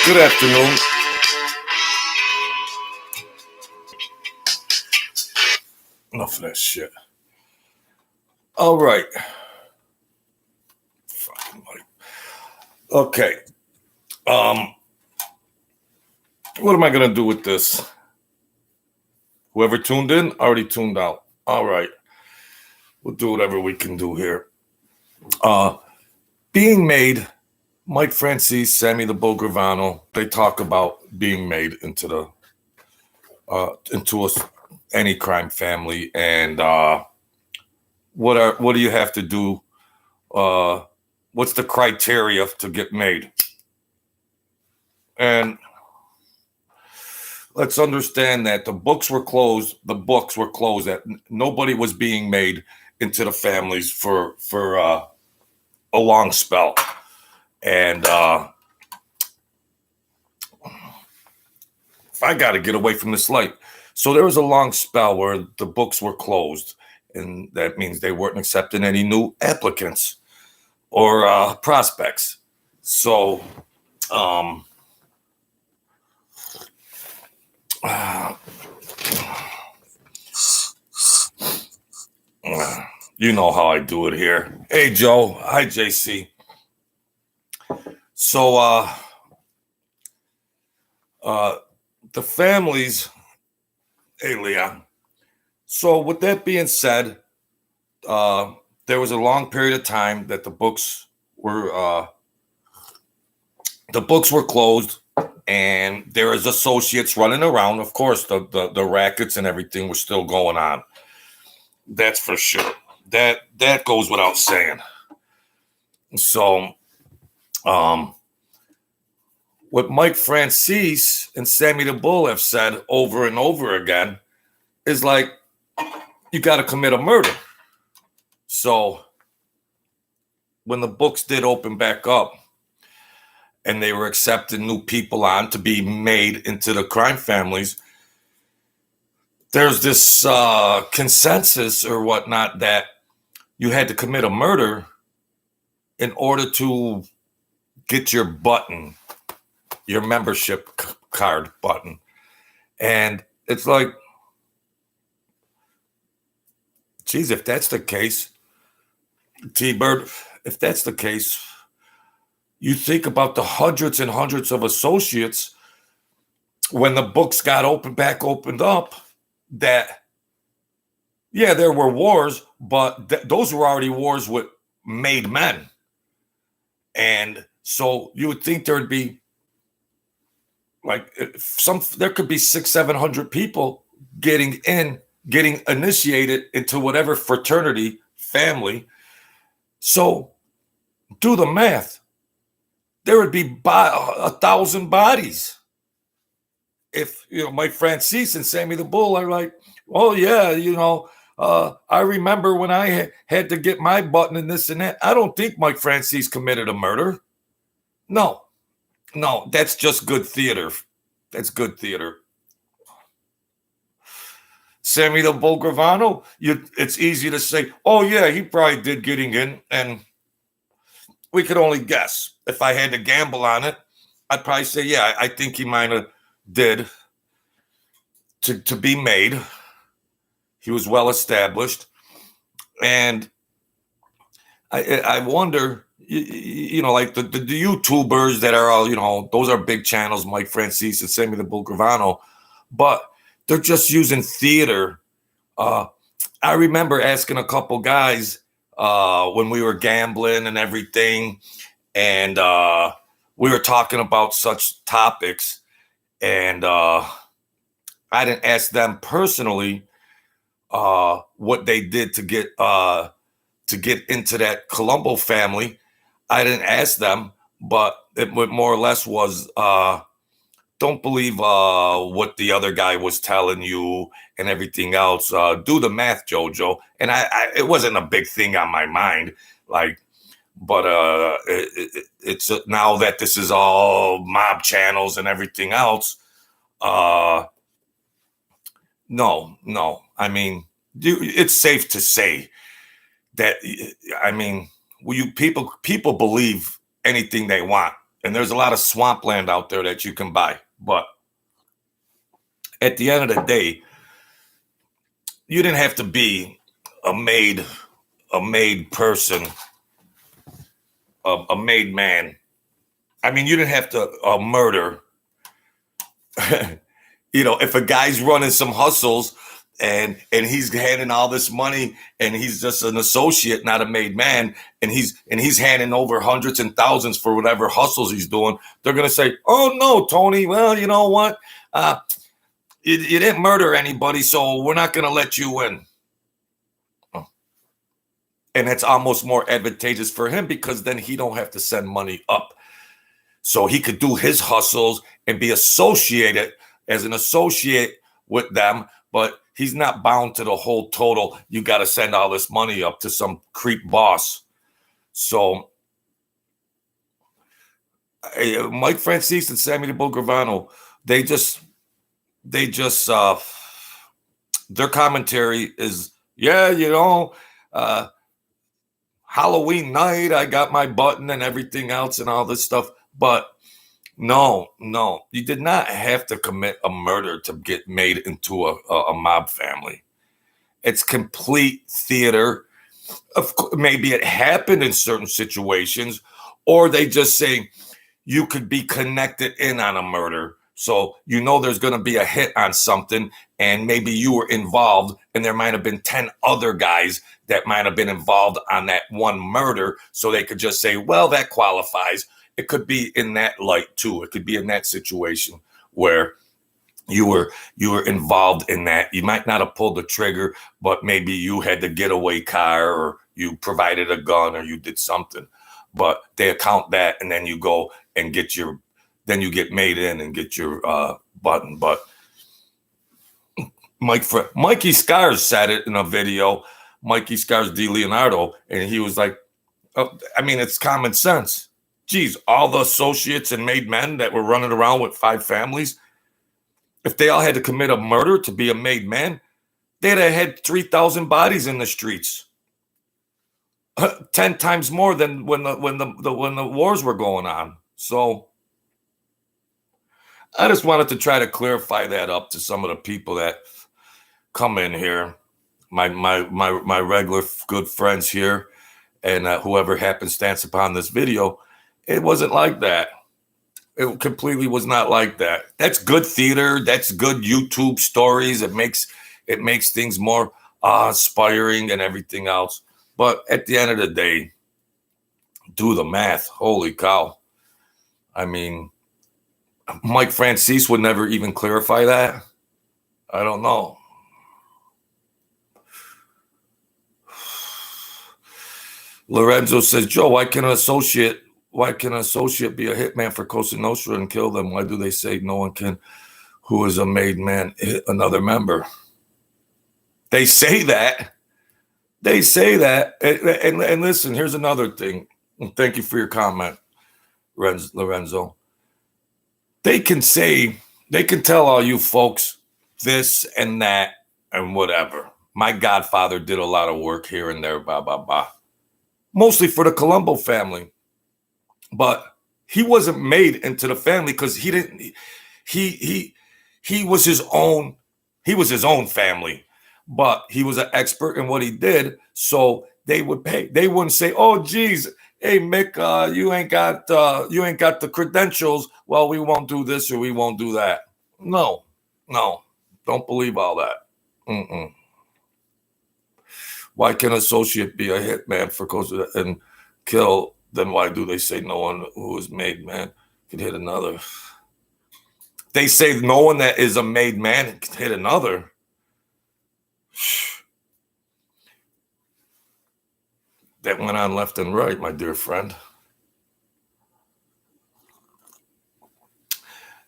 Good afternoon. Enough of that shit. All right. Fucking Mike. Okay. What am I gonna do with this? Whoever tuned in already tuned out. All right. We'll do whatever we can do here. Being made. Mike Franzese, Sammy the Bull Gravano, they talk about being made into any crime family, and what do you have to do? What's the criteria to get made? And let's understand that the books were closed. That nobody was being made into the families for a long spell, and I got to get away from this light. So there was a long spell where the books were closed, and that means they weren't accepting any new applicants or prospects. So, you know how I do it here. Hey, Joe. Hi, JC. So, the families, hey, Leon. So with that being said, there was a long period of time that the books were closed, and there was associates running around. Of course, the rackets and everything was still going on. That's for sure. That goes without saying. So, what Mike Franzese and Sammy the Bull have said over and over again is like, you got to commit a murder. So when the books did open back up and they were accepting new people on to be made into the crime families, there's this consensus or whatnot that you had to commit a murder in order to get your button, your membership card button. And it's like, geez, if that's the case, T-Bird, if that's the case, you think about the hundreds and hundreds of associates when the books got opened up, that, yeah, there were wars, but those were already wars with made men. And so you would think there would be like there could be 600-700 people getting initiated into whatever fraternity, family. So do the math. There would be 1,000 bodies. If, Mike Franzese and Sammy the Bull are like, oh yeah, I remember when I had to get my button and this and that. I don't think Mike Franzese committed a murder. No, that's just good theater. That's good theater. Sammy the Bull Gravano, it's easy to say, oh yeah, he probably did getting in, and we could only guess. If I had to gamble on it, I'd probably say, yeah, I think he might have did to be made. He was well established, and I wonder, like the YouTubers that are all, those are big channels, Mike Franzese and Sammy the Bull Gravano, but they're just using theater. I remember asking a couple guys when we were gambling and everything, and we were talking about such topics, and I didn't ask them personally what they did to get into that Colombo family. I didn't ask them, but it more or less was, don't believe what the other guy was telling you and everything else. Do the math, Jojo. And it wasn't a big thing on my mind, but it's now that this is all mob channels and everything else. No. I mean, it's safe to say that, people believe anything they want. And there's a lot of swampland out there that you can buy. But at the end of the day, you didn't have to be a made person, a made man. I mean, you didn't have to murder. If a guy's running some hustles and he's handing all this money and he's just an associate, not a made man, and he's handing over hundreds and thousands for whatever hustles he's doing, they're gonna say, "Oh no, Tony. Well, you know what? You didn't murder anybody, so we're not gonna let you in." And it's almost more advantageous for him because then he don't have to send money up. So he could do his hustles and be associated as an associate with them, but he's not bound to the whole total. You got to send all this money up to some creep boss. So Mike Franzese and Sammy the Bull Gravano, they just their commentary is, Halloween night, I got my button and everything else and all this stuff. But no, you did not have to commit a murder to get made into a mob family. It's complete theater. Of course, maybe it happened in certain situations, or they just say you could be connected in on a murder. So there's going to be a hit on something, and maybe you were involved, and there might have been 10 other guys that might have been involved on that one murder. So they could just say, well, that qualifies. It could be in that light too. It could be in that situation where you were involved in that. You might not have pulled the trigger, but maybe you had the getaway car, or you provided a gun, or you did something. But they account that, and then you go and then you get made in and get your button. But Mikey Scars said it in a video, Mikey Scars de Leonardo, and he was like, it's common sense. Geez, all the associates and made men that were running around with 5 families, if they all had to commit a murder to be a made man, they'd have had 3,000 bodies in the streets, 10 times more than when the wars were going on. So I just wanted to try to clarify that up to some of the people that come in here, my regular good friends here, and whoever happenstance upon this video. It wasn't like that. It completely was not like that. That's good theater. That's good YouTube stories. It makes things more awe-inspiring and everything else. But at the end of the day, do the math. Holy cow. I mean, Mike Franzese would never even clarify that. I don't know. Lorenzo says, Joe, why can an associate be a hitman for Cosa Nostra and kill them? Why do they say no one can, who is a made man, hit another member? They say that. And listen, here's another thing. And thank you for your comment, Lorenzo. They can tell all you folks this and that and whatever. My godfather did a lot of work here and there, blah, blah, blah. Mostly for the Colombo family. But he wasn't made into the family because he was his own family. But he was an expert in what he did, so they would pay. They wouldn't say, "Oh, geez, hey Mick, you ain't got the credentials. Well, we won't do this or we won't do that." No, don't believe all that. Why can an associate be a hitman for Cosa and kill? Then why do they say no one who is made man can hit another? They say no one that is a made man can hit another. That went on left and right, my dear friend.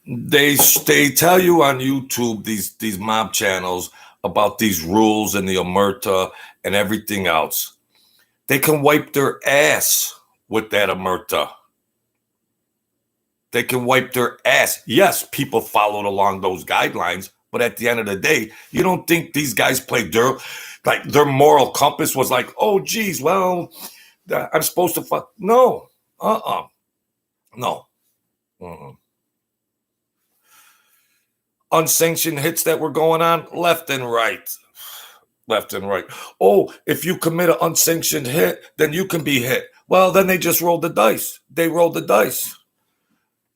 They tell you on YouTube, these mob channels, about these rules and the omerta and everything else. They can wipe their ass with that omerta. They can wipe their ass. Yes, people followed along those guidelines, but at the end of the day, you don't think these guys played their moral compass was like, oh, geez, well, I'm supposed to No. Mm-mm. Unsanctioned hits that were going on left and right. Left and right. Oh, if you commit an unsanctioned hit, then you can be hit. Well, then they just rolled the dice. They rolled the dice.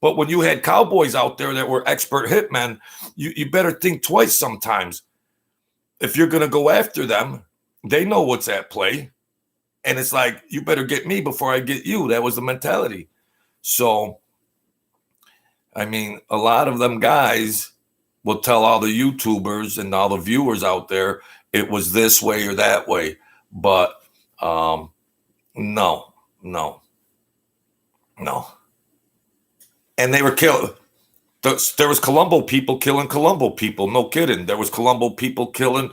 But when you had cowboys out there that were expert hitmen, you better think twice sometimes. If you're going to go after them, they know what's at play. And it's like, you better get me before I get you. That was the mentality. So, I mean, a lot of them guys will tell all the YouTubers and all the viewers out there it was this way or that way. But no. And they were killed. There was Colombo people killing Colombo people. No kidding. There was Colombo people killing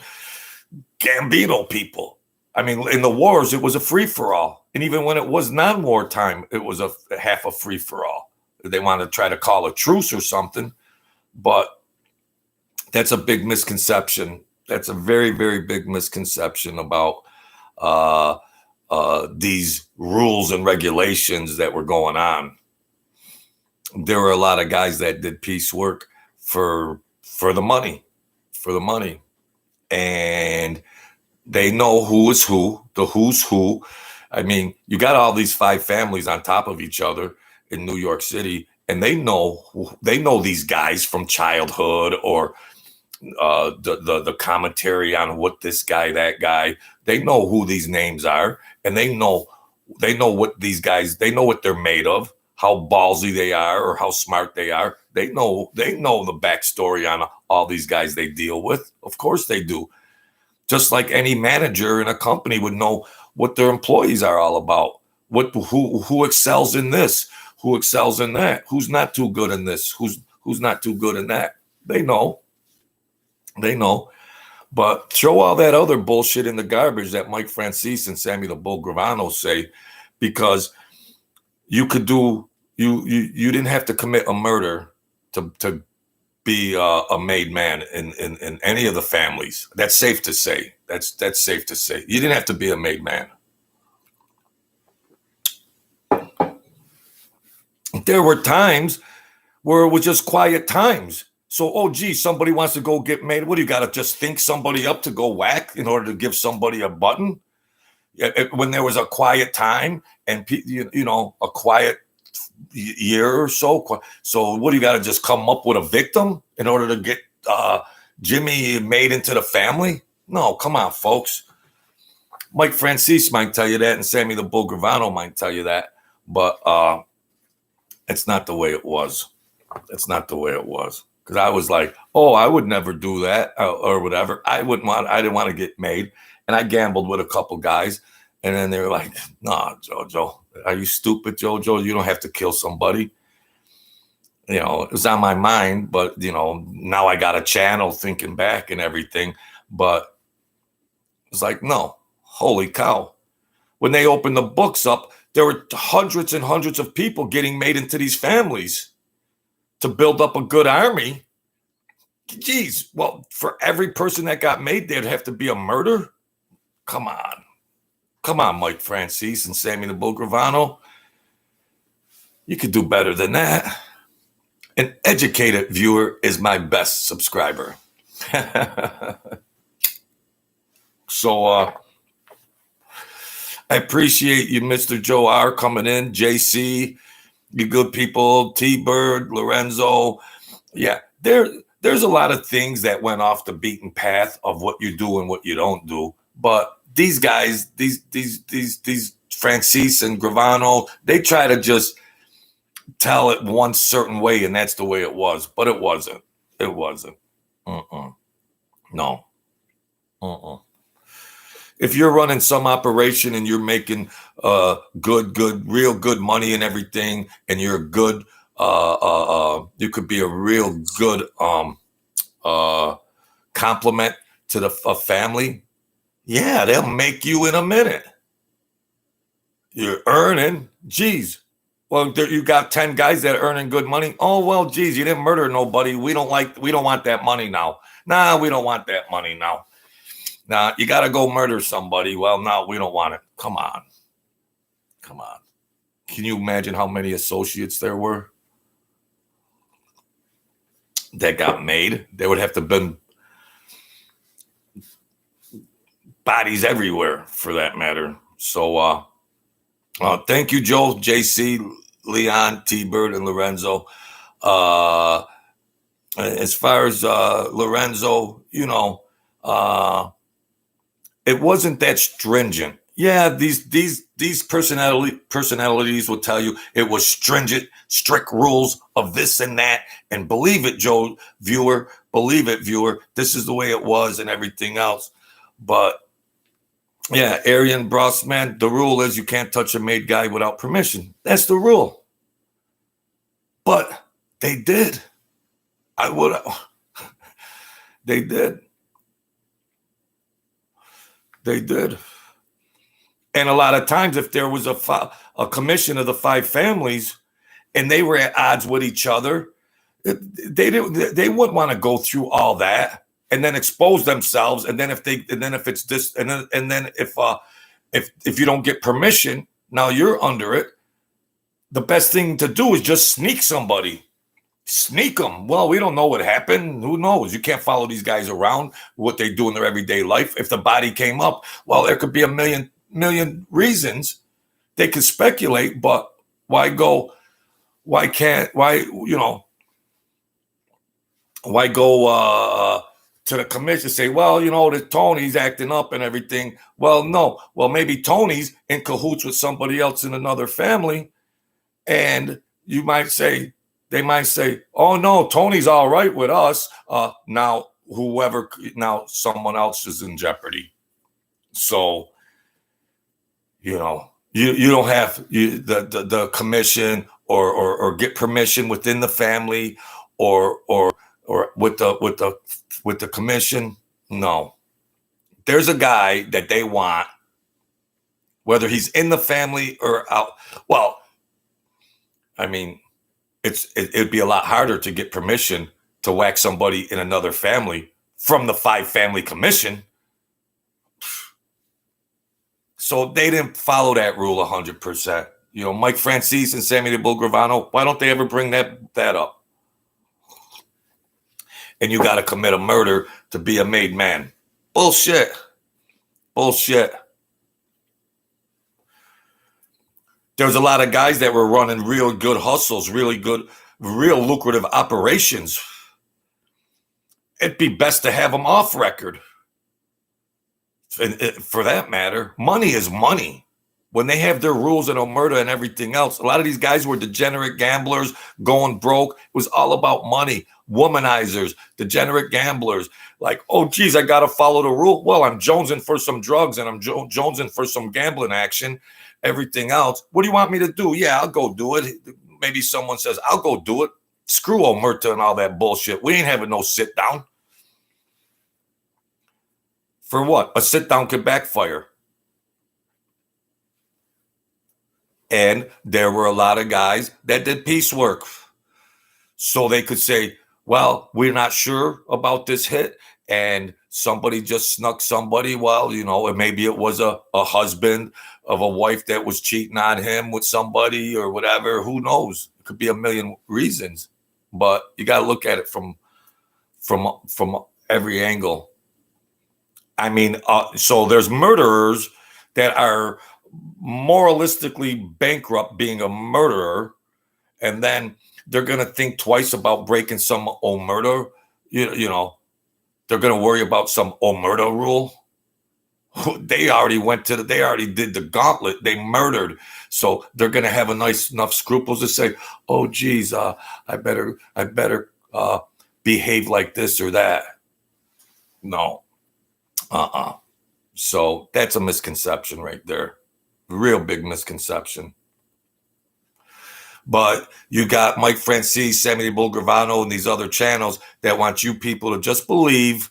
Gambino people. I mean, in the wars, it was a free-for-all. And even when it was non-war time, it was a half a free-for-all. They wanted to try to call a truce or something. But that's a big misconception. That's a very, very big misconception about these rules and regulations that were going on. There were a lot of guys that did peace work for the money, and they know who is who, the who's who. I mean, you got all these 5 families on top of each other in New York City, and they know these guys from childhood or the commentary on what this guy, that guy. They know who these names are, and they know what these guys. They know what they're made of, how ballsy they are, or how smart they are. They know the backstory on all these guys they deal with. Of course they do. Just like any manager in a company would know what their employees are all about. Who excels in this, who excels in that, who's not too good in this, who's not too good in that. They know. But throw all that other bullshit in the garbage that Mike Franzese and Sammy the Bull Gravano say, because you could do you didn't have to commit a murder to be a made man in any of the families. That's safe to say. That's safe to say. You didn't have to be a made man. There were times where it was just quiet times. So, oh, gee, somebody wants to go get made. What do you got to just think somebody up to go whack in order to give somebody a button? When there was a quiet time and a quiet year or so. So what do you got to just come up with a victim in order to get Jimmy made into the family? No, come on, folks. Mike Franzese might tell you that, and Sammy the Bull Gravano might tell you that, but it's not the way it was. It's not the way it was. Because I was like, oh, I would never do that or whatever. I didn't want to get made. And I gambled with a couple guys. And then they were like, nah, Jojo, are you stupid, Jojo? You don't have to kill somebody. It was on my mind, but, now I got a channel thinking back and everything. But it's like, no, holy cow. When they opened the books up, there were hundreds and hundreds of people getting made into these families to build up a good army. Geez, well, for every person that got made, there'd have to be a murder? Come on, Mike Franzese and Sammy the Bull Gravano. You could do better than that. An educated viewer is my best subscriber. So I appreciate you, Mr. Joe R, coming in, JC, you good people, T-Bird, Lorenzo. Yeah, there's a lot of things that went off the beaten path of what you do and what you don't do. But these guys, these Franzese and Gravano, they try to just tell it one certain way, and that's the way it was. But it wasn't. It wasn't. No. If you're running some operation and you're making real good money and everything, and you're good, you could be a real good compliment to the family. Yeah, they'll make you in a minute. You're earning, geez. Well, you got 10 guys that are earning good money. Oh, well, geez, you didn't murder nobody. We don't want that money now. Nah, we don't want that money now. Nah, you got to go murder somebody. Well, no, we don't want it. Come on. Can you imagine how many associates there were? that got made. There would have to have been bodies everywhere for that matter. So thank you, Joe, JC, Leon, T-Bird, and Lorenzo. As far as Lorenzo, it wasn't that stringent. Yeah, these personalities will tell you it was stringent, strict rules of this and that. And believe it, viewer, this is the way it was and everything else. But yeah, Aryan Bros, man, the rule is you can't touch a made guy without permission. That's the rule. But they did. They did. They did. And a lot of times, if there was a commission of the 5 families and they were at odds with each other, they wouldn't want to go through all that and then expose themselves. And then if it's this, and then if you don't get permission, now you're under it. The best thing to do is just sneak somebody. Sneak them. Well, we don't know what happened. Who knows? You can't follow these guys around, what they do in their everyday life. If the body came up, well, there could be a million reasons. They could speculate, but why go to the commission, say, well, the Tony's acting up and everything. Well, no. Well, maybe Tony's in cahoots with somebody else in another family. And they might say, oh, no, Tony's all right with us. Now someone else is in jeopardy. So, you don't have the commission or get permission within the family or with the commission. No, there's a guy that they want, whether he's in the family or out. Well, I mean, it'd be a lot harder to get permission to whack somebody in another family from the 5-family commission. So they didn't follow that rule 100%. Mike Franzese and Sammy the Bull Gravano, why don't they ever bring that up? And you got to commit a murder to be a made man. Bullshit. There's a lot of guys that were running real good hustles, real lucrative operations. It'd be best to have them off record. For that matter, money is money. When they have their rules and omerta and everything else, a lot of these guys were degenerate gamblers, going broke. It was all about money. Womanizers, degenerate gamblers. Like, oh, geez, I got to follow the rule. Well, I'm jonesing for some drugs and I'm jonesing for some gambling action. Everything else. What do you want me to do? Yeah, I'll go do it. Maybe someone says, I'll go do it. Screw omerta and all that bullshit. We ain't having no sit down. For what? A sit down could backfire. And there were a lot of guys that did piecework. So they could say, well, we're not sure about this hit. And somebody just snuck somebody. Well, maybe it was a husband of a wife that was cheating on him with somebody or whatever. Who knows? It could be a million reasons. But you got to look at it from every angle. I mean, so there's murderers that are moralistically bankrupt being a murderer, and then they're going to think twice about breaking some omerta. They're going to worry about some omerta rule. They already did the gauntlet. They murdered. So they're going to have enough scruples to say, oh, geez, I better behave like this or that. No. So that's a misconception right there. Real big misconception. But you got Mike Franzese, Sammy Bull Gravano, and these other channels that want you people to just believe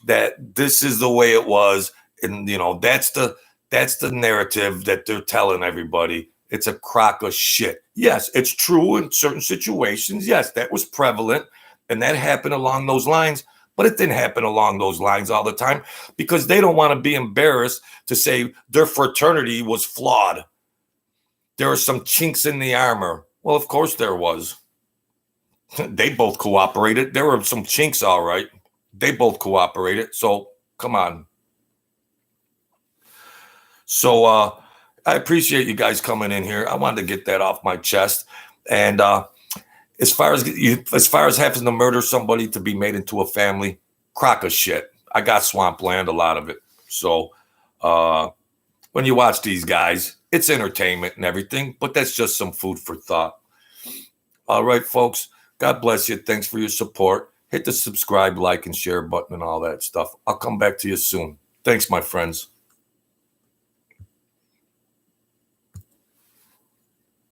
that this is the way it was. And, that's the narrative that they're telling everybody. It's a crock of shit. Yes, it's true in certain situations. Yes, that was prevalent. And that happened along those lines. But it didn't happen along those lines all the time because they don't want to be embarrassed to say their fraternity was flawed. There are some chinks in the armor. Well, of course there was. They both cooperated. There were some chinks, all right. They both cooperated. So come on. So I appreciate you guys coming in here. I wanted to get that off my chest. And as far as having to murder somebody to be made into a family, crock of shit. I got swampland, a lot of it. So when you watch these guys, it's entertainment and everything, but that's just some food for thought. All right, folks. God bless you. Thanks for your support. Hit the subscribe, like, and share button and all that stuff. I'll come back to you soon. Thanks, my friends.